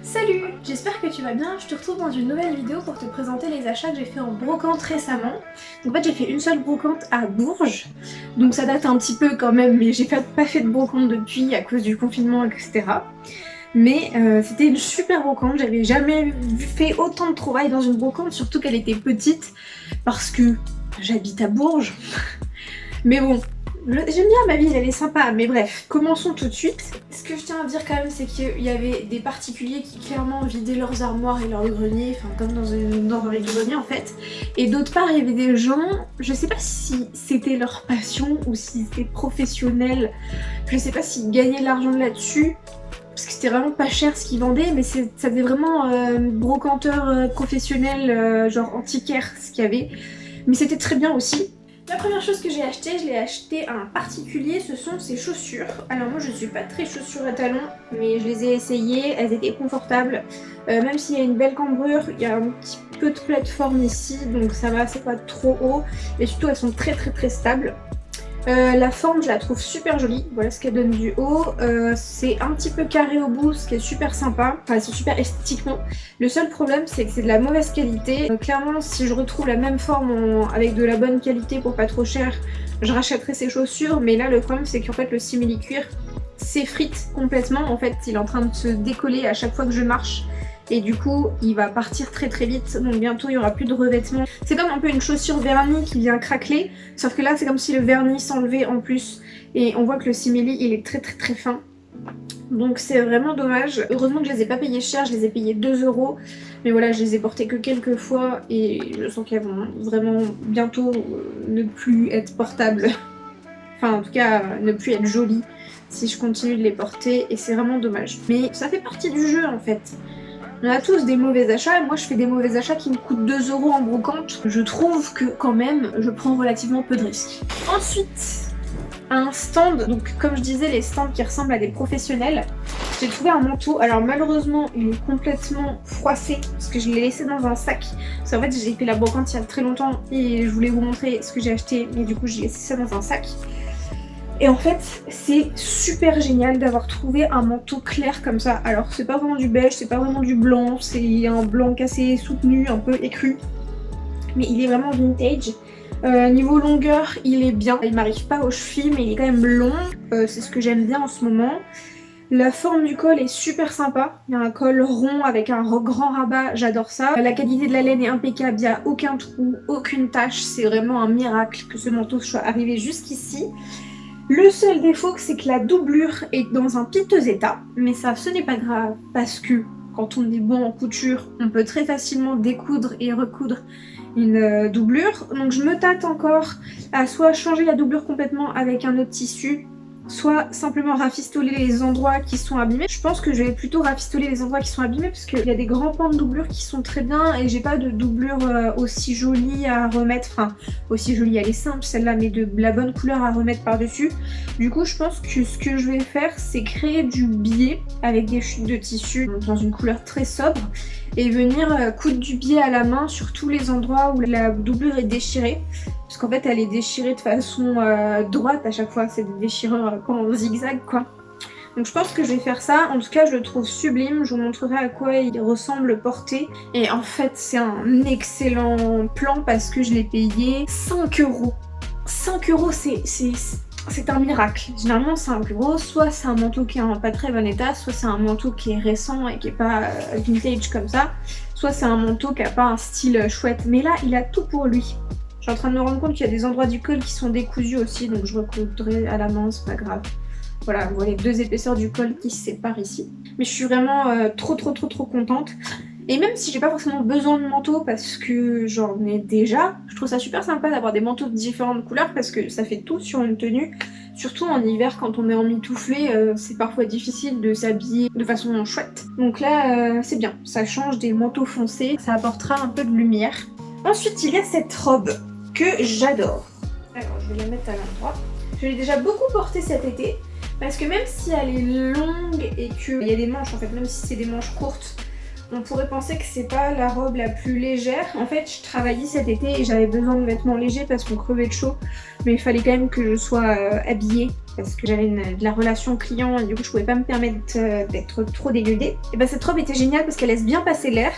Salut, j'espère que tu vas bien. Je te retrouve dans une nouvelle vidéo pour te présenter les achats que j'ai fait en brocante récemment. En fait j'ai fait une seule brocante à Bourges, donc ça date un petit peu quand même, mais j'ai pas fait de brocante depuis à cause du confinement, etc. Mais c'était une super brocante, j'avais jamais fait autant de trouvailles dans une brocante, surtout qu'elle était petite, parce que j'habite à Bourges. Mais bon, j'aime bien ma ville, elle est sympa, mais bref, commençons tout de suite. Ce que je tiens à dire quand même, c'est qu'il y avait des particuliers qui clairement vidaient leurs armoires et leurs greniers, enfin comme dans un grenier en fait. Et d'autre part, il y avait des gens, je sais pas si c'était leur passion ou si c'était professionnel, je sais pas s'ils gagnaient de l'argent là-dessus, parce que c'était vraiment pas cher ce qu'ils vendaient, mais ça faisait vraiment brocanteur professionnel, genre antiquaire ce qu'il y avait. Mais c'était très bien aussi. La première chose que j'ai acheté, je l'ai acheté à un particulier, ce sont ses chaussures. Alors moi je suis pas très chaussures à talons, mais je les ai essayées, elles étaient confortables. Même s'il y a une belle cambrure, il y a un petit peu de plateforme ici, donc ça va, c'est pas trop haut. Et surtout elles sont très stables. La forme je la trouve super jolie, voilà ce qu'elle donne du haut, c'est un petit peu carré au bout, ce qui est super sympa, enfin elles sont super esthétiquement. Le seul problème c'est que c'est de la mauvaise qualité, donc clairement si je retrouve la même forme avec de la bonne qualité pour pas trop cher, je rachèterai ces chaussures, mais là le problème c'est qu'en fait le simili-cuir s'effrite complètement, en fait il est en train de se décoller à chaque fois que je marche. Et du coup il va partir très vite, donc bientôt il n'y aura plus de revêtement. C'est comme un peu une chaussure vernie qui vient craqueler, sauf que là c'est comme si le vernis s'enlevait en plus. Et on voit que le simili il est très fin. Donc c'est vraiment dommage. Heureusement que je les ai pas payés cher, je les ai payés 2 €. Mais voilà, je les ai portés que quelques fois et je sens qu'elles vont vraiment bientôt ne plus être portables. Enfin en tout cas ne plus être jolies si je continue de les porter et c'est vraiment dommage. Mais ça fait partie du jeu en fait. On a tous des mauvais achats, et moi je fais des mauvais achats qui me coûtent 2 € en brocante. Je trouve que quand même, je prends relativement peu de risques. Ensuite, un stand, donc comme je disais, les stands qui ressemblent à des professionnels. J'ai trouvé un manteau, alors malheureusement il est complètement froissé, parce que je l'ai laissé dans un sac. Parce qu'en fait j'ai fait la brocante il y a très longtemps, et je voulais vous montrer ce que j'ai acheté, mais du coup j'ai laissé ça dans un sac. Et en fait, c'est super génial d'avoir trouvé un manteau clair comme ça. Alors, c'est pas vraiment du beige, c'est pas vraiment du blanc, c'est un blanc cassé, soutenu, un peu écru. Mais il est vraiment vintage. Niveau longueur, il est bien. Il m'arrive pas aux chevilles, mais il est quand même long. C'est ce que j'aime bien en ce moment. La forme du col est super sympa. Il y a un col rond avec un grand rabat, j'adore ça. La qualité de la laine est impeccable, il n'y a aucun trou, aucune tache. C'est vraiment un miracle que ce manteau soit arrivé jusqu'ici. Le seul défaut, c'est que la doublure est dans un piteux état, mais ça, ce n'est pas grave, parce que quand on est bon en couture, on peut très facilement découdre et recoudre une doublure. Donc je me tâte encore à soit changer la doublure complètement avec un autre tissu, soit simplement rafistoler les endroits qui sont abîmés. Je pense que je vais plutôt rafistoler les endroits qui sont abîmés parce qu'il y a des grands pans de doublure qui sont très bien et j'ai pas de doublure aussi jolie à remettre, enfin aussi jolie, elle est simple celle-là, mais de la bonne couleur à remettre par-dessus. Du coup je pense que ce que je vais faire c'est créer du biais avec des chutes de tissu dans une couleur très sobre et venir coudre du biais à la main sur tous les endroits où la doublure est déchirée. Parce qu'en fait elle est déchirée de façon droite à chaque fois, c'est des déchirures en zigzag quoi. Donc je pense que je vais faire ça, en tout cas je le trouve sublime, je vous montrerai à quoi il ressemble porté. Et en fait c'est un excellent plan parce que je l'ai payé 5 €. 5 € c'est un miracle. Généralement 5 €, soit c'est un manteau qui est en pas très bon état, soit c'est un manteau qui est récent et qui est pas vintage comme ça, soit c'est un manteau qui a pas un style chouette. Mais là il a tout pour lui. Je suis en train de me rendre compte qu'il y a des endroits du col qui sont décousus aussi, donc je recoudrai à la main, c'est pas grave. Voilà, vous voyez les deux épaisseurs du col qui se séparent ici. Mais je suis vraiment trop contente. Et même si j'ai pas forcément besoin de manteau parce que j'en ai déjà, je trouve ça super sympa d'avoir des manteaux de différentes couleurs parce que ça fait tout sur une tenue. Surtout en hiver quand on est en mitouflé, c'est parfois difficile de s'habiller de façon chouette. Donc là c'est bien, ça change des manteaux foncés, ça apportera un peu de lumière. Ensuite il y a cette robe que j'adore. Alors je vais la mettre à l'endroit. Je l'ai déjà beaucoup portée cet été parce que même si elle est longue et qu'il y a des manches en fait, même si c'est des manches courtes, On pourrait penser que c'est pas la robe la plus légère. En fait, je travaillais cet été et j'avais besoin de vêtements légers parce qu'on crevait de chaud. Mais il fallait quand même que je sois habillée parce que j'avais de la relation client et du coup je pouvais pas me permettre d'être trop dénudée. Et ben cette robe était géniale parce qu'elle laisse bien passer l'air.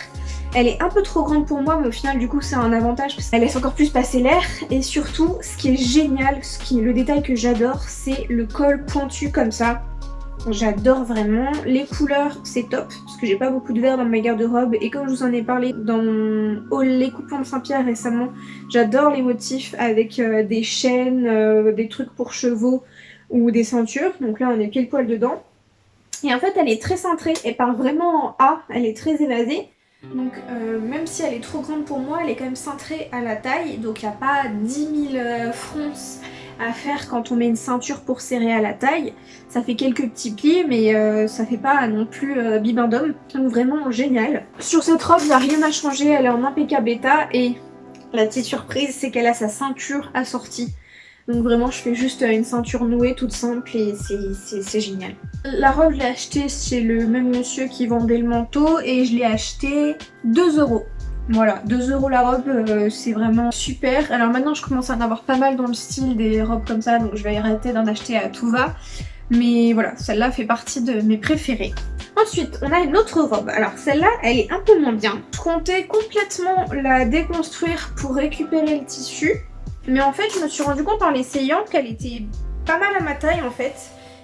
Elle est un peu trop grande pour moi mais au final du coup c'est un avantage parce qu'elle laisse encore plus passer l'air. Et surtout ce qui est génial, le détail que j'adore, c'est le col pointu comme ça. J'adore vraiment. Les couleurs, c'est top, parce que j'ai pas beaucoup de vert dans ma garde-robe. Et comme je vous en ai parlé dans mon haul Les Coupons de Saint-Pierre récemment, j'adore les motifs avec des chaînes, des trucs pour chevaux ou des ceintures. Donc là, on est pile poil dedans. Et en fait, elle est très cintrée. Elle part vraiment en A. Elle est très évasée. Donc même si elle est trop grande pour moi, elle est quand même cintrée à la taille. Donc il n'y a pas 10 000 fronces à faire quand on met une ceinture pour serrer à la taille. Ça fait quelques petits plis mais ça fait pas non plus bibendum. Donc vraiment génial. Sur cette robe il n'y a rien à changer, elle est en impeccable état et la petite surprise c'est qu'elle a sa ceinture assortie. Donc vraiment je fais juste une ceinture nouée toute simple et c'est génial. La robe je l'ai achetée chez le même monsieur qui vendait le manteau et je l'ai achetée 2 €. Voilà, 2 € la robe, c'est vraiment super. Alors maintenant je commence à en avoir pas mal dans le style des robes comme ça, donc je vais arrêter d'en acheter à tout va. Mais voilà, celle-là fait partie de mes préférées. Ensuite, on a une autre robe. Alors celle-là, elle est un peu moins bien. Je comptais complètement la déconstruire pour récupérer le tissu. Mais en fait, je me suis rendu compte en l'essayant qu'elle était pas mal à ma taille en fait.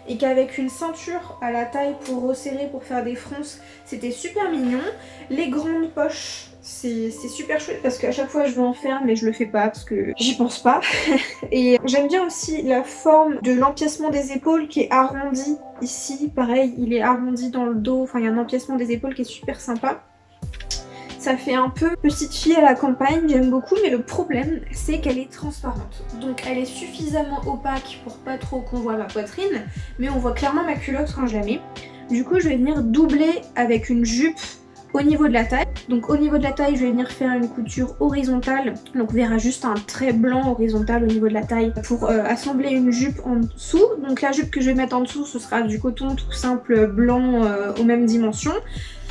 Et qu'avec une ceinture à la taille pour resserrer, pour faire des fronces, c'était super mignon. Les grandes poches, c'est super chouette parce qu'à chaque fois je veux en faire mais je le fais pas parce que j'y pense pas. Et j'aime bien aussi la forme de l'empiècement des épaules qui est arrondi ici. Pareil, il est arrondi dans le dos, enfin il y a un empiècement des épaules qui est super sympa. Ça fait un peu petite fille à la campagne, j'aime beaucoup, mais le problème c'est qu'elle est transparente. Donc elle est suffisamment opaque pour pas trop qu'on voit ma poitrine, mais on voit clairement ma culotte quand je la mets. Du coup je vais venir doubler avec une jupe au niveau de la taille. Donc au niveau de la taille je vais venir faire une couture horizontale. Donc on verra juste un trait blanc horizontal au niveau de la taille pour assembler une jupe en dessous. Donc la jupe que je vais mettre en dessous ce sera du coton tout simple blanc aux mêmes dimensions.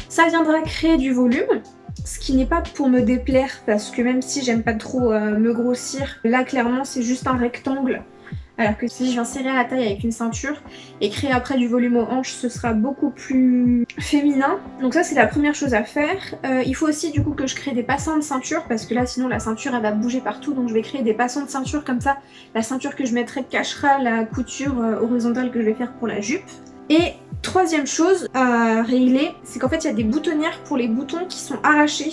Ça viendra créer du volume. Ce qui n'est pas pour me déplaire parce que même si j'aime pas trop me grossir, là clairement c'est juste un rectangle. Alors que si je viens serrer à la taille avec une ceinture et créer après du volume aux hanches, ce sera beaucoup plus féminin. Donc ça c'est la première chose à faire. Il faut aussi du coup que je crée des passants de ceinture parce que là sinon la ceinture elle va bouger partout. Donc je vais créer des passants de ceinture comme ça. La ceinture que je mettrai cachera la couture horizontale que je vais faire pour la jupe. Et troisième chose à régler, c'est qu'en fait il y a des boutonnières pour les boutons qui sont arrachés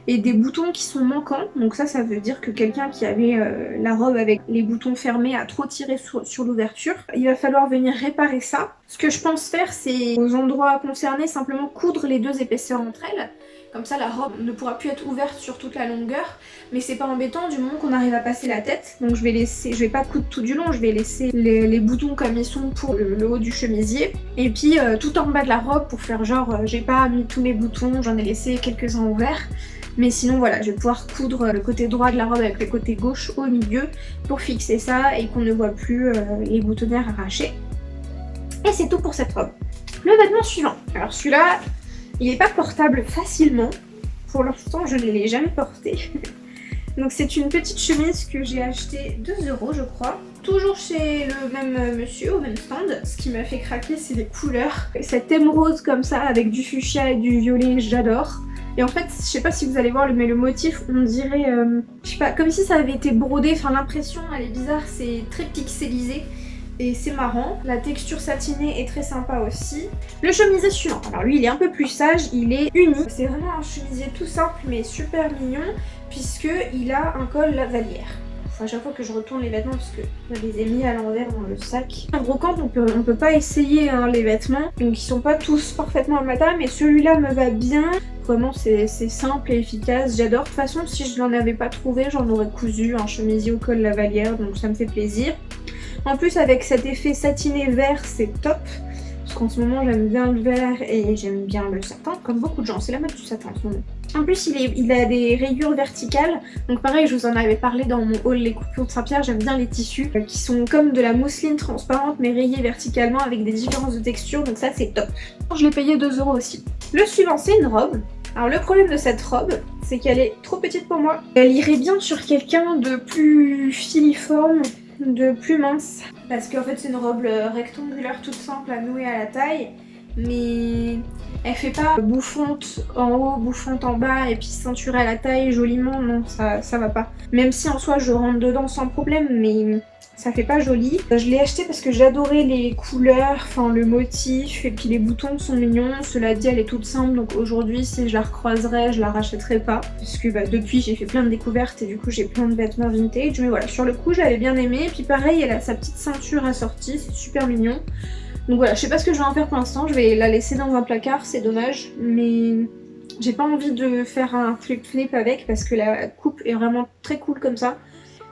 et des boutons qui sont manquants. Donc ça veut dire que quelqu'un qui avait la robe avec les boutons fermés a trop tiré sur l'ouverture. Il va falloir venir réparer ça. Ce que je pense faire c'est aux endroits concernés simplement coudre les deux épaisseurs entre elles. Comme ça la robe ne pourra plus être ouverte sur toute la longueur, mais c'est pas embêtant du moment qu'on arrive à passer la tête. Donc je vais pas coudre tout du long, je vais laisser les boutons comme ils sont pour le haut du chemisier. Et puis tout en bas de la robe pour faire genre j'ai pas mis tous mes boutons, j'en ai laissé quelques-uns ouverts. Mais sinon voilà, je vais pouvoir coudre le côté droit de la robe avec le côté gauche au milieu pour fixer ça et qu'on ne voit plus les boutonnières arrachées. Et c'est tout pour cette robe. Le vêtement suivant. Alors celui-là, il n'est pas portable facilement. Pour l'instant, je ne l'ai jamais porté. Donc c'est une petite chemise que j'ai achetée 2 € je crois. Toujours chez le même monsieur, au même stand. Ce qui m'a fait craquer, c'est les couleurs. Cette émeraude comme ça avec du fuchsia et du violet, j'adore. Et en fait, je sais pas si vous allez voir, mais le motif, on dirait, je sais pas, comme si ça avait été brodé. Enfin, l'impression, elle est bizarre, c'est très pixelisé. Et c'est marrant. La texture satinée est très sympa aussi. Le chemisier suivant. Alors lui, il est un peu plus sage, il est uni. C'est vraiment un chemisier tout simple, mais super mignon, puisqu'il a un col lavalière. À chaque fois que je retourne les vêtements parce que je les ai mis à l'envers dans le sac. En brocante on peut pas essayer hein, les vêtements, donc ils sont pas tous parfaitement à ma taille, mais celui-là me va bien. Vraiment c'est simple et efficace, j'adore. De toute façon si je n'en avais pas trouvé, j'en aurais cousu un chemisier au col lavalière, donc ça me fait plaisir. En plus avec cet effet satiné vert c'est top. Parce qu'en ce moment j'aime bien le vert et j'aime bien le satin, comme beaucoup de gens, c'est la mode du satin en ce moment. En plus il a des rayures verticales, donc pareil je vous en avais parlé dans mon haul Les Coupons de Saint-Pierre, j'aime bien les tissus qui sont comme de la mousseline transparente mais rayée verticalement avec des différences de texture, donc ça c'est top. Je l'ai payé 2 € aussi. Le suivant, c'est une robe. Alors le problème de cette robe, c'est qu'elle est trop petite pour moi. Elle irait bien sur quelqu'un de plus filiforme, de plus mince. Parce qu'en fait c'est une robe rectangulaire toute simple à nouer à la taille. Mais elle fait pas bouffante en haut, bouffante en bas et puis ceinturée à la taille joliment, non, ça va pas. Même si en soi je rentre dedans sans problème, mais ça fait pas joli. Je l'ai acheté parce que j'adorais les couleurs, enfin le motif, et puis les boutons sont mignons. Cela dit, elle est toute simple, donc aujourd'hui si je la recroiserais, je la rachèterais pas. Parce que depuis j'ai fait plein de découvertes et du coup j'ai plein de vêtements vintage. Mais voilà, sur le coup j'avais bien aimé. Et puis pareil, elle a sa petite ceinture assortie, c'est super mignon. Donc voilà, je sais pas ce que je vais en faire pour l'instant, je vais la laisser dans un placard, c'est dommage, mais j'ai pas envie de faire un flip-flip avec parce que la coupe est vraiment très cool comme ça.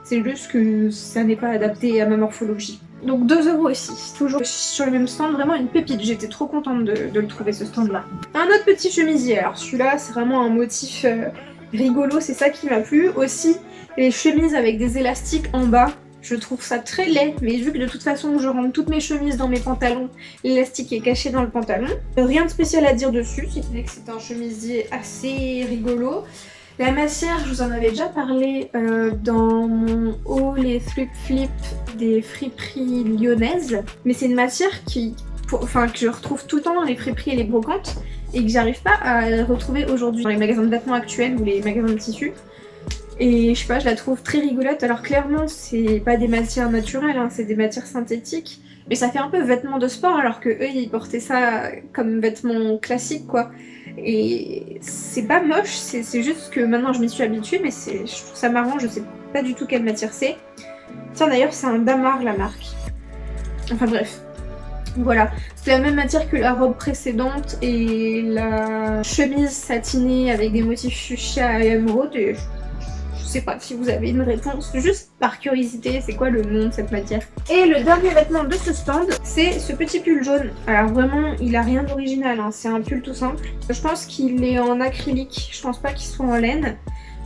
C'est juste que ça n'est pas adapté à ma morphologie. Donc 2 € aussi, toujours sur le même stand, vraiment une pépite, j'étais trop contente de le trouver ce stand là. Un autre petit chemisier, alors celui-là c'est vraiment un motif rigolo, c'est ça qui m'a plu. Aussi les chemises avec des élastiques en bas. Je trouve ça très laid, mais vu que de toute façon je rentre toutes mes chemises dans mes pantalons, l'élastique est caché dans le pantalon. Rien de spécial à dire dessus, si ce n'est que c'est un chemisier assez rigolo. La matière, je vous en avais déjà parlé dans mon haul et flip des friperies lyonnaises, mais c'est une matière que je retrouve tout le temps dans les friperies et les brocantes, et que j'arrive pas à retrouver aujourd'hui dans les magasins de vêtements actuels ou les magasins de tissus. Et je sais pas, je la trouve très rigolote. Alors clairement, c'est pas des matières naturelles, hein, c'est des matières synthétiques. Mais ça fait un peu vêtements de sport alors que eux, ils portaient ça comme vêtements classiques, quoi. Et c'est pas moche, c'est juste que maintenant je m'y suis habituée, mais je trouve ça marrant, je sais pas du tout quelle matière c'est. Tiens, d'ailleurs, c'est un Damar, la marque. Enfin bref. Voilà, c'est la même matière que la robe précédente et la chemise satinée avec des motifs fuchsia et émeraude. Et je sais pas si vous avez une réponse, juste par curiosité, c'est quoi le nom de cette matière. Et le dernier vêtement de ce stand, c'est ce petit pull jaune. Alors vraiment, il a rien d'original, hein. C'est un pull tout simple. Je pense qu'il est en acrylique, je pense pas qu'il soit en laine.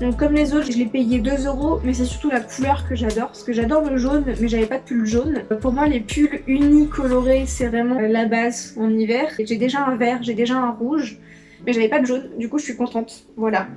Donc comme les autres, je l'ai payé 2 €, mais c'est surtout la couleur que j'adore, parce que j'adore le jaune, mais j'avais pas de pull jaune. Pour moi, les pulls unicolorés, c'est vraiment la base en hiver. J'ai déjà un vert, j'ai déjà un rouge, mais j'avais pas de jaune, du coup je suis contente, voilà.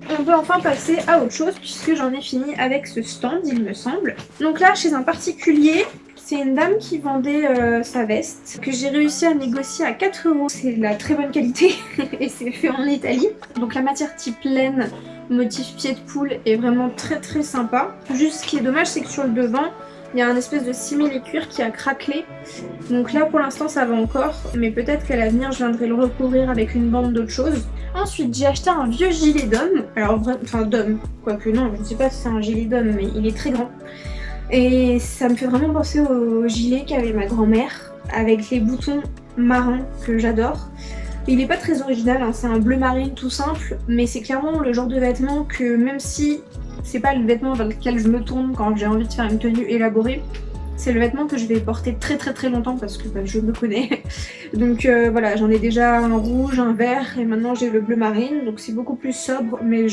On peut enfin passer à autre chose puisque j'en ai fini avec ce stand, il me semble. Donc là, chez un particulier, c'est une dame qui vendait sa veste que j'ai réussi à négocier à 4 €. C'est de la très bonne qualité et c'est fait en Italie. Donc la matière type laine, motif pied de poule est vraiment très très sympa. Juste ce qui est dommage, c'est que sur le devant, il y a un espèce de simili-cuir qui a craquelé. Donc là pour l'instant ça va encore, mais peut-être qu'à l'avenir je viendrai le recouvrir avec une bande d'autre chose. Ensuite j'ai acheté un vieux gilet d'homme, alors enfin d'homme, quoique non, je ne sais pas si c'est un gilet d'homme, mais il est très grand. Et ça me fait vraiment penser au gilet qu'avait ma grand-mère, avec les boutons marins que j'adore. Il n'est pas très original, hein, c'est un bleu marine tout simple, mais c'est clairement le genre de vêtement que même si c'est pas le vêtement vers lequel je me tourne quand j'ai envie de faire une tenue élaborée, c'est le vêtement que je vais porter très très très longtemps parce que je me connais. Donc voilà, j'en ai déjà un rouge, un vert et maintenant j'ai le bleu marine, donc c'est beaucoup plus sobre, mais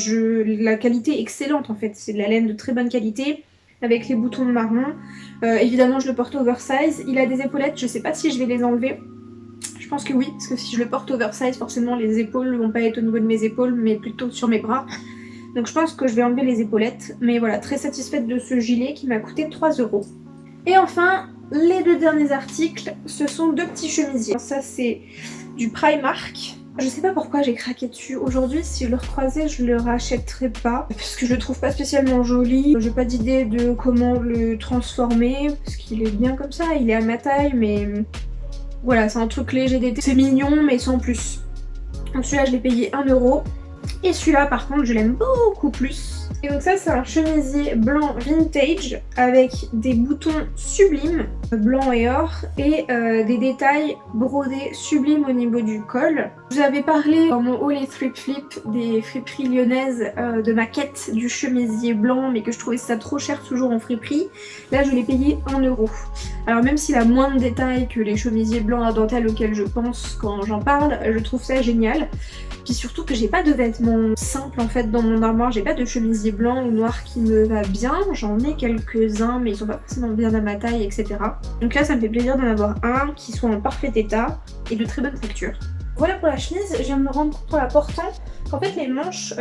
la qualité est excellente en fait, c'est de la laine de très bonne qualité avec les boutons marrons. Évidemment je le porte oversize, il a des épaulettes, je sais pas si je vais les enlever. Je pense que oui, parce que si je le porte oversize, forcément les épaules vont pas être au niveau de mes épaules, mais plutôt sur mes bras. Donc je pense que je vais enlever les épaulettes. Mais voilà, très satisfaite de ce gilet qui m'a coûté 3 €. Et enfin, les 2 derniers articles, ce sont 2 petits chemisiers. Ça c'est du Primark. Je sais pas pourquoi j'ai craqué dessus. Aujourd'hui, si je le recroisais, je le rachèterais pas. Parce que je le trouve pas spécialement joli. J'ai pas d'idée de comment le transformer. Parce qu'il est bien comme ça, il est à ma taille, mais... Voilà, c'est un truc léger d'été. C'est mignon, mais sans plus. Donc celui-là, je l'ai payé 1 €. Et celui-là, par contre, je l'aime beaucoup plus. Et donc ça, c'est un chemisier blanc vintage avec des boutons sublimes, blanc et or, et des détails brodés sublimes au niveau du col. Je vous avais parlé dans mon haul et flip des friperies lyonnaises de ma quête du chemisier blanc, mais que je trouvais ça trop cher toujours en friperie. Là, je l'ai payé 1 €. Alors même s'il a moins de détails que les chemisiers blancs à dentelle auxquels je pense quand j'en parle, je trouve ça génial. Puis surtout que j'ai pas de vêtements simples en fait dans mon armoire, j'ai pas de chemisier blanc ou noir qui me va bien, j'en ai quelques-uns mais ils sont pas forcément bien à ma taille, etc. Donc là ça me fait plaisir d'en avoir un qui soit en parfait état et de très bonne facture. Voilà pour la chemise, je viens de me rendre compte en la portant qu'en fait les manches,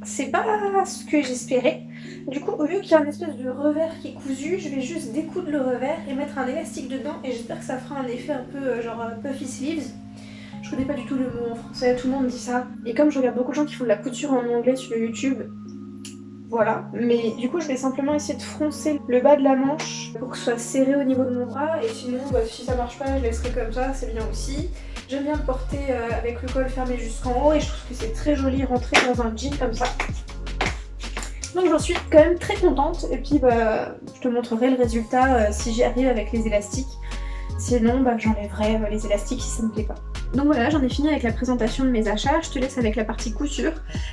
c'est pas ce que j'espérais. Du coup, au lieu qu'il y ait un espèce de revers qui est cousu, je vais juste découdre le revers et mettre un élastique dedans et j'espère que ça fera un effet un peu genre puffy sleeves. Je connais pas du tout le mot en français, tout le monde dit ça. Et comme je regarde beaucoup de gens qui font de la couture en anglais sur YouTube, voilà. Mais du coup, je vais simplement essayer de froncer le bas de la manche pour que ce soit serré au niveau de mon bras. Et sinon, bah, si ça marche pas, je laisserai comme ça, c'est bien aussi. J'aime bien le porter avec le col fermé jusqu'en haut et je trouve que c'est très joli rentré dans un jean comme ça. Donc j'en suis quand même très contente et puis bah, je te montrerai le résultat si j'y arrive avec les élastiques. Sinon bah, j'enlèverai les élastiques si ça me plaît pas. Donc voilà, j'en ai fini avec la présentation de mes achats, je te laisse avec la partie couture.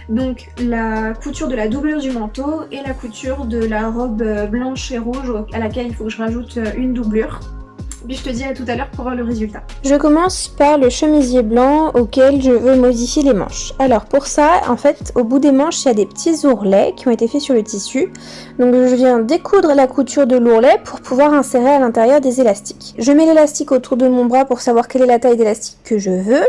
Donc la couture de la doublure du manteau et la couture de la robe blanche et rouge à laquelle il faut que je rajoute une doublure. Puis je te dis à tout à l'heure pour voir le résultat. Je commence par le chemisier blanc auquel je veux modifier les manches. Alors pour ça, en fait, au bout des manches, il y a des petits ourlets qui ont été faits sur le tissu. Donc je viens découdre la couture de l'ourlet pour pouvoir insérer à l'intérieur des élastiques. Je mets l'élastique autour de mon bras pour savoir quelle est la taille d'élastique que je veux.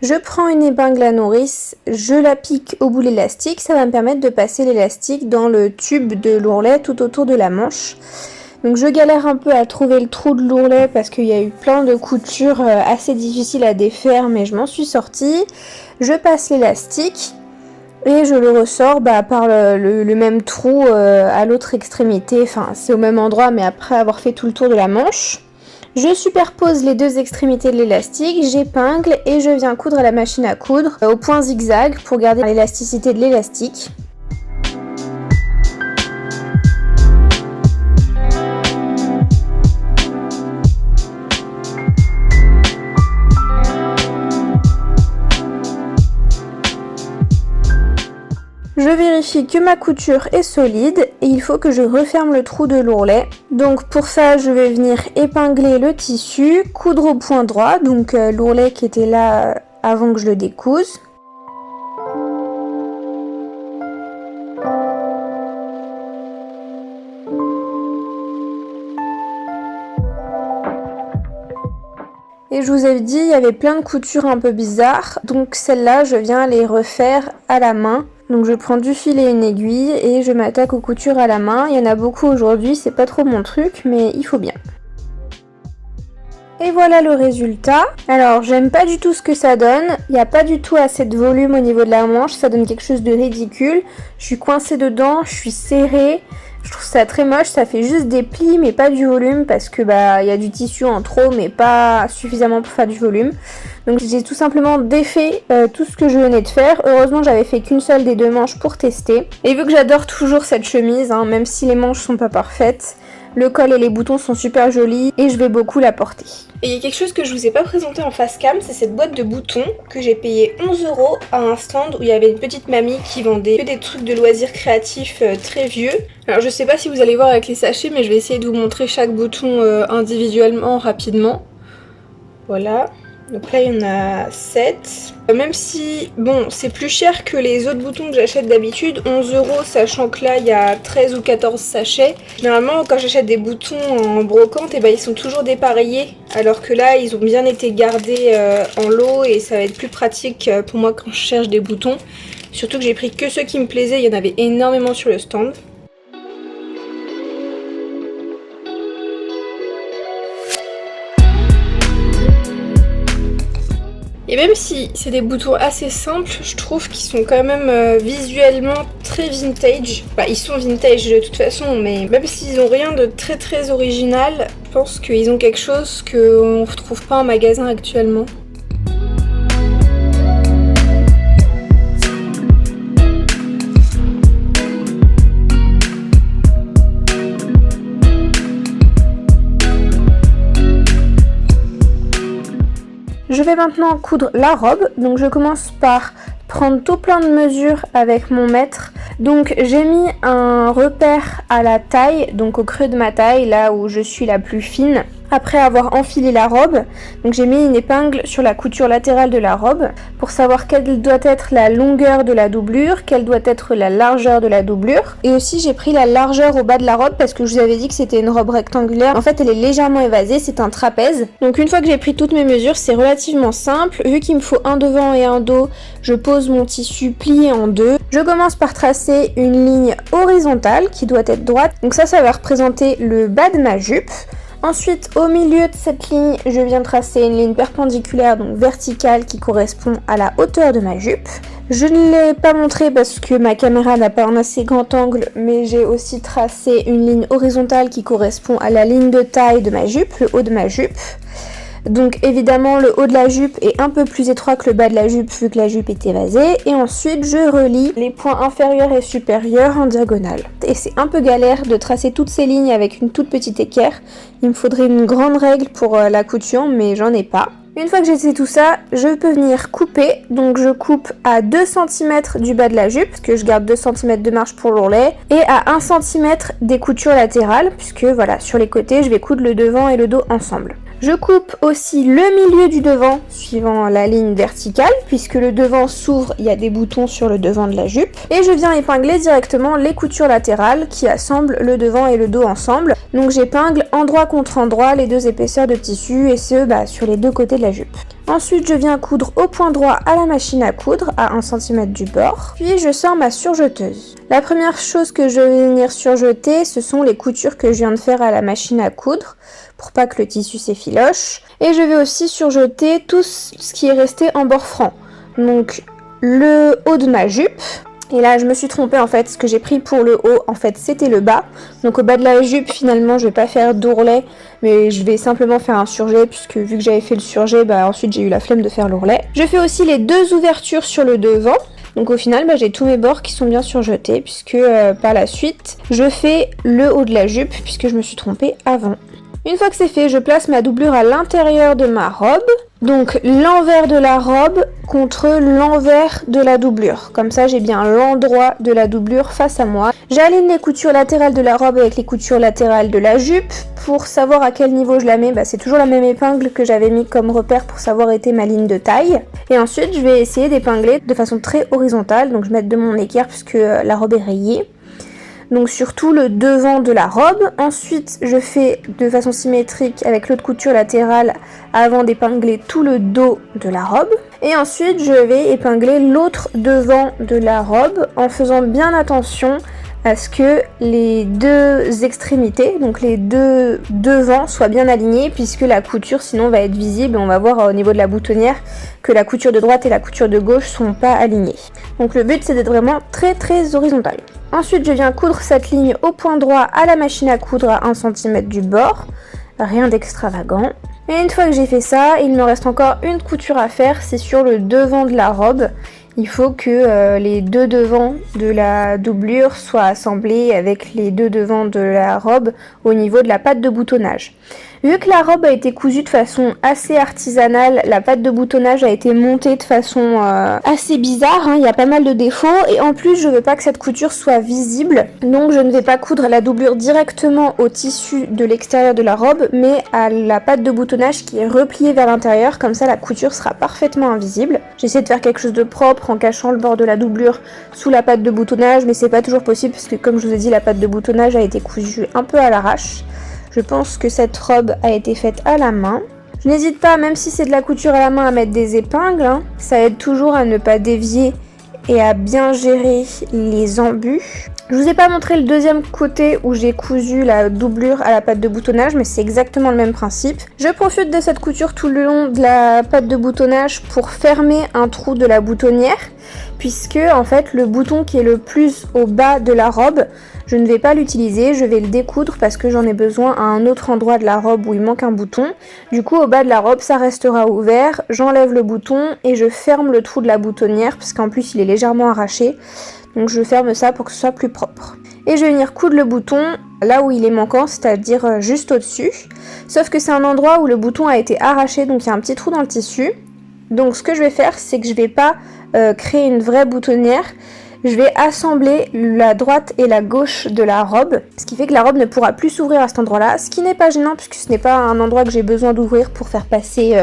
Je prends une épingle à nourrice, je la pique au bout de l'élastique. Ça va me permettre de passer l'élastique dans le tube de l'ourlet tout autour de la manche. Donc je galère un peu à trouver le trou de l'ourlet parce qu'il y a eu plein de coutures assez difficiles à défaire, mais je m'en suis sortie. Je passe l'élastique et je le ressors par le même trou à l'autre extrémité. Enfin c'est au même endroit mais après avoir fait tout le tour de la manche. Je superpose les deux extrémités de l'élastique, j'épingle et je viens coudre à la machine à coudre au point zigzag pour garder l'élasticité de l'élastique. Je vérifie que ma couture est solide et il faut que je referme le trou de l'ourlet. Donc pour ça, je vais venir épingler le tissu, coudre au point droit, donc l'ourlet qui était là avant que je le découse. Et je vous avais dit, il y avait plein de coutures un peu bizarres, donc celles-là, je viens les refaire à la main. Donc je prends du fil et une aiguille et je m'attaque aux coutures à la main. Il y en a beaucoup aujourd'hui, c'est pas trop mon truc, mais il faut bien. Et voilà le résultat. Alors j'aime pas du tout ce que ça donne. Il n'y a pas du tout assez de volume au niveau de la manche, ça donne quelque chose de ridicule. Je suis coincée dedans, je suis serrée. Je trouve ça très moche, ça fait juste des plis mais pas du volume parce que il y a du tissu en trop mais pas suffisamment pour faire du volume. Donc j'ai tout simplement défait tout ce que je venais de faire. Heureusement j'avais fait qu'une seule des deux manches pour tester. Et vu que j'adore toujours cette chemise, même si les manches sont pas parfaites, le col et les boutons sont super jolis et je vais beaucoup la porter. Et il y a quelque chose que je vous ai pas présenté en face cam, c'est cette boîte de boutons que j'ai payé 11 € à un stand où il y avait une petite mamie qui vendait que des trucs de loisirs créatifs très vieux. Alors je sais pas si vous allez voir avec les sachets, mais je vais essayer de vous montrer chaque bouton individuellement rapidement. Voilà. Donc là il y en a 7. Même si, bon, c'est plus cher que les autres boutons que j'achète d'habitude, 11 €, sachant que là il y a 13 ou 14 sachets. Généralement quand j'achète des boutons en brocante, ils sont toujours dépareillés. Alors que là ils ont bien été gardés en lot et ça va être plus pratique pour moi quand je cherche des boutons. Surtout que j'ai pris que ceux qui me plaisaient, il y en avait énormément sur le stand. Et même si c'est des boutons assez simples, je trouve qu'ils sont quand même visuellement très vintage. Ils sont vintage de toute façon, mais même s'ils ont rien de très très original, je pense qu'ils ont quelque chose qu'on ne retrouve pas en magasin actuellement. Je vais maintenant coudre la robe, donc je commence par prendre tout plein de mesures avec mon mètre. Donc j'ai mis un repère à la taille, donc au creux de ma taille, là où je suis la plus fine. après avoir enfilé la robe. Donc j'ai mis une épingle sur la couture latérale de la robe pour savoir quelle doit être la longueur de la doublure, quelle doit être la largeur de la doublure. Et aussi j'ai pris la largeur au bas de la robe parce que je vous avais dit que c'était une robe rectangulaire. En fait elle est légèrement évasée, c'est un trapèze. Donc une fois que j'ai pris toutes mes mesures, c'est relativement simple. Vu qu'il me faut un devant et un dos, je pose mon tissu plié en deux. Je commence par tracer une ligne horizontale qui doit être droite. Donc ça va représenter le bas de ma jupe. Ensuite, au milieu de cette ligne, je viens tracer une ligne perpendiculaire, donc verticale, qui correspond à la hauteur de ma jupe. Je ne l'ai pas montré parce que ma caméra n'a pas un assez grand angle, mais j'ai aussi tracé une ligne horizontale qui correspond à la ligne de taille de ma jupe, le haut de ma jupe. Donc évidemment le haut de la jupe est un peu plus étroit que le bas de la jupe vu que la jupe est évasée. Et ensuite je relie les points inférieurs et supérieurs en diagonale. Et c'est un peu galère de tracer toutes ces lignes avec une toute petite équerre. Il me faudrait une grande règle pour la couture mais j'en ai pas. Une fois que j'ai fait tout ça, je peux venir couper. Donc je coupe à 2 cm du bas de la jupe, parce que je garde 2 cm de marge pour l'ourlet, et à 1 cm des coutures latérales, puisque voilà, sur les côtés, je vais coudre le devant et le dos ensemble. Je coupe aussi le milieu du devant, suivant la ligne verticale, puisque le devant s'ouvre, il y a des boutons sur le devant de la jupe. Et je viens épingler directement les coutures latérales qui assemblent le devant et le dos ensemble. Donc j'épingle endroit contre endroit les deux épaisseurs de tissu, et ce, sur les deux côtés de la jupe. Ensuite, je viens coudre au point droit à la machine à coudre, à 1 cm du bord. Puis je sors ma surjeteuse. La première chose que je vais venir surjeter, ce sont les coutures que je viens de faire à la machine à coudre, pour pas que le tissu s'effiloche. Et je vais aussi surjeter tout ce qui est resté en bord franc. Donc le haut de ma jupe. Et là je me suis trompée en fait, ce que j'ai pris pour le haut en fait c'était le bas. Donc au bas de la jupe finalement je vais pas faire d'ourlet, mais je vais simplement faire un surjet, puisque vu que j'avais fait le surjet, ensuite j'ai eu la flemme de faire l'ourlet. Je fais aussi les deux ouvertures sur le devant. Donc au final j'ai tous mes bords qui sont bien surjetés, puisque par la suite je fais le haut de la jupe puisque je me suis trompée avant. Une fois que c'est fait, je place ma doublure à l'intérieur de ma robe. Donc l'envers de la robe contre l'envers de la doublure. Comme ça j'ai bien l'endroit de la doublure face à moi. J'aligne les coutures latérales de la robe avec les coutures latérales de la jupe. Pour savoir à quel niveau je la mets, c'est toujours la même épingle que j'avais mis comme repère pour savoir était ma ligne de taille. Et ensuite je vais essayer d'épingler de façon très horizontale. Donc je mets de mon équerre puisque la robe est rayée. Donc surtout le devant de la robe. Ensuite je fais de façon symétrique avec l'autre couture latérale avant d'épingler tout le dos de la robe. Et ensuite je vais épingler l'autre devant de la robe en faisant bien attention à ce que les deux extrémités, donc les deux devants, soient bien alignés, puisque la couture sinon va être visible. On va voir au niveau de la boutonnière que la couture de droite et la couture de gauche sont pas alignées. Donc le but c'est d'être vraiment très horizontal. Ensuite je viens coudre cette ligne au point droit à la machine à coudre à 1 cm du bord, rien d'extravagant. Et une fois que j'ai fait ça, il me reste encore une couture à faire, c'est sur le devant de la robe. Il faut que les deux devants de la doublure soient assemblés avec les deux devants de la robe au niveau de la patte de boutonnage. Vu que la robe a été cousue de façon assez artisanale, la patte de boutonnage a été montée de façon assez bizarre, il y a pas mal de défauts, et en plus je veux pas que cette couture soit visible, donc je ne vais pas coudre la doublure directement au tissu de l'extérieur de la robe, mais à la patte de boutonnage qui est repliée vers l'intérieur, comme ça la couture sera parfaitement invisible. J'essaie de faire quelque chose de propre en cachant le bord de la doublure sous la patte de boutonnage, mais c'est pas toujours possible parce que comme je vous ai dit, la patte de boutonnage a été cousue un peu à l'arrache. Je pense que cette robe a été faite à la main. Je n'hésite pas, même si c'est de la couture à la main, à mettre des épingles. Ça aide toujours à ne pas dévier et à bien gérer les embûches. Je vous ai pas montré le deuxième côté où j'ai cousu la doublure à la patte de boutonnage, mais c'est exactement le même principe. Je profite de cette couture tout le long de la patte de boutonnage pour fermer un trou de la boutonnière, puisque en fait le bouton qui est le plus au bas de la robe, je ne vais pas l'utiliser, je vais le découdre parce que j'en ai besoin à un autre endroit de la robe où il manque un bouton. Du coup au bas de la robe ça restera ouvert, j'enlève le bouton et je ferme le trou de la boutonnière parce qu'en plus il est légèrement arraché. Donc je ferme ça pour que ce soit plus propre. Et je vais venir coudre le bouton là où il est manquant, c'est-à-dire juste au-dessus. Sauf que c'est un endroit où le bouton a été arraché, donc il y a un petit trou dans le tissu. Donc ce que je vais faire, c'est que je vais pas créer une vraie boutonnière. je vais assembler la droite et la gauche de la robe, ce qui fait que la robe ne pourra plus s'ouvrir à cet endroit-là, ce qui n'est pas gênant puisque ce n'est pas un endroit que j'ai besoin d'ouvrir pour faire passer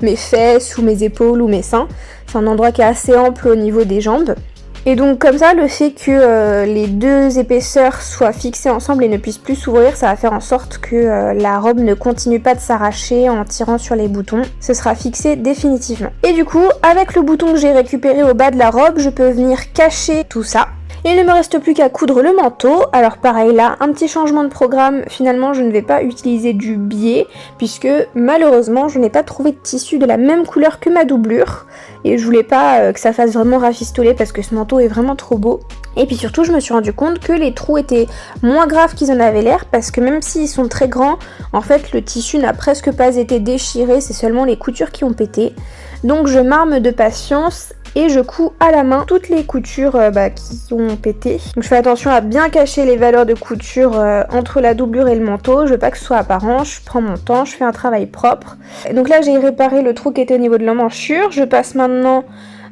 mes fesses ou mes épaules ou mes seins. C'est un endroit qui est assez ample au niveau des jambes. Et donc comme ça, le fait que les deux épaisseurs soient fixées ensemble et ne puissent plus s'ouvrir, ça va faire en sorte que la robe ne continue pas de s'arracher en tirant sur les boutons. Ce sera fixé définitivement. Et du coup, avec le bouton que j'ai récupéré au bas de la robe, je peux venir cacher tout ça. Il ne me reste plus qu'à coudre le manteau. Alors pareil là, un petit changement de programme, finalement je ne vais pas utiliser du biais puisque malheureusement je n'ai pas trouvé de tissu de la même couleur que ma doublure et je voulais pas que ça fasse vraiment rafistoler parce que ce manteau est vraiment trop beau. Et puis surtout je me suis rendu compte que les trous étaient moins graves qu'ils en avaient l'air parce que même s'ils sont très grands, en fait le tissu n'a presque pas été déchiré, c'est seulement les coutures qui ont pété. Donc je m'arme de patience et je couds à la main toutes les coutures qui ont pété. Donc je fais attention à bien cacher les valeurs de couture entre la doublure et le manteau, je veux pas que ce soit apparent, je prends mon temps, je fais un travail propre. Et donc là j'ai réparé le trou qui était au niveau de l'emmanchure, je passe maintenant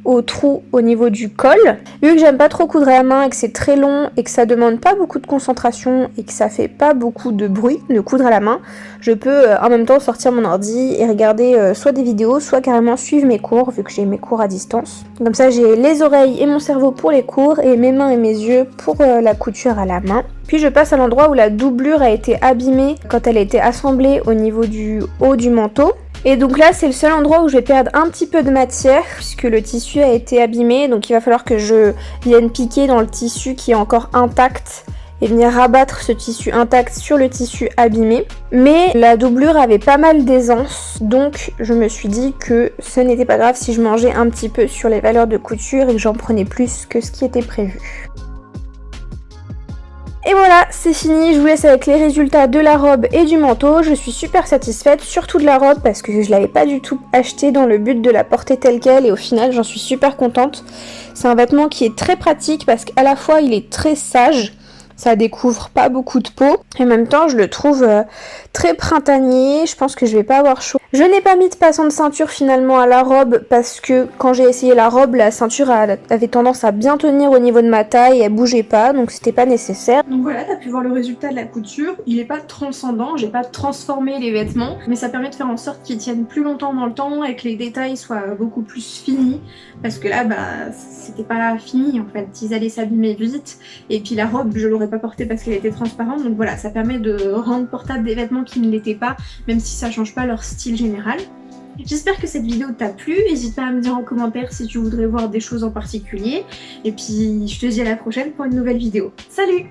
au trou au niveau du col. Vu que j'aime pas trop coudre à la main et que c'est très long et que ça demande pas beaucoup de concentration et que ça fait pas beaucoup de bruit de coudre à la main, je peux en même temps sortir mon ordi et regarder soit des vidéos, soit carrément suivre mes cours vu que j'ai mes cours à distance. Comme ça j'ai les oreilles et mon cerveau pour les cours et mes mains et mes yeux pour la couture à la main. Puis je passe à l'endroit où la doublure a été abîmée quand elle a été assemblée au niveau du haut du manteau. Et donc là c'est le seul endroit où je vais perdre un petit peu de matière puisque le tissu a été abîmé, donc il va falloir que je vienne piquer dans le tissu qui est encore intact et venir rabattre ce tissu intact sur le tissu abîmé. Mais la doublure avait pas mal d'aisance, donc je me suis dit que ce n'était pas grave si je mangeais un petit peu sur les valeurs de couture et que j'en prenais plus que ce qui était prévu. Et voilà, c'est fini, je vous laisse avec les résultats de la robe et du manteau. Je suis super satisfaite, surtout de la robe parce que je l'avais pas du tout acheté dans le but de la porter telle quelle et au final j'en suis super contente. C'est un vêtement qui est très pratique parce qu'à la fois il est très sage, ça découvre pas beaucoup de peau et en même temps je le trouve très printanier, je pense que je vais pas avoir chaud. Je n'ai pas mis de passant de ceinture finalement à la robe parce que quand j'ai essayé la robe, la ceinture avait tendance à bien tenir au niveau de ma taille et elle bougeait pas, donc c'était pas nécessaire. Donc voilà, t'as pu voir le résultat de la couture. Il est pas transcendant, j'ai pas transformé les vêtements, mais ça permet de faire en sorte qu'ils tiennent plus longtemps dans le temps et que les détails soient beaucoup plus finis. Parce que là, c'était pas fini en fait, ils allaient s'abîmer vite. Et puis la robe, je l'aurais pas portée parce qu'elle était transparente, donc voilà, ça permet de rendre portable des vêtements qui ne l'étaient pas, même si ça change pas leur style général. J'espère que cette vidéo t'a plu, n'hésite pas à me dire en commentaire si tu voudrais voir des choses en particulier. Et puis je te dis à la prochaine pour une nouvelle vidéo. Salut!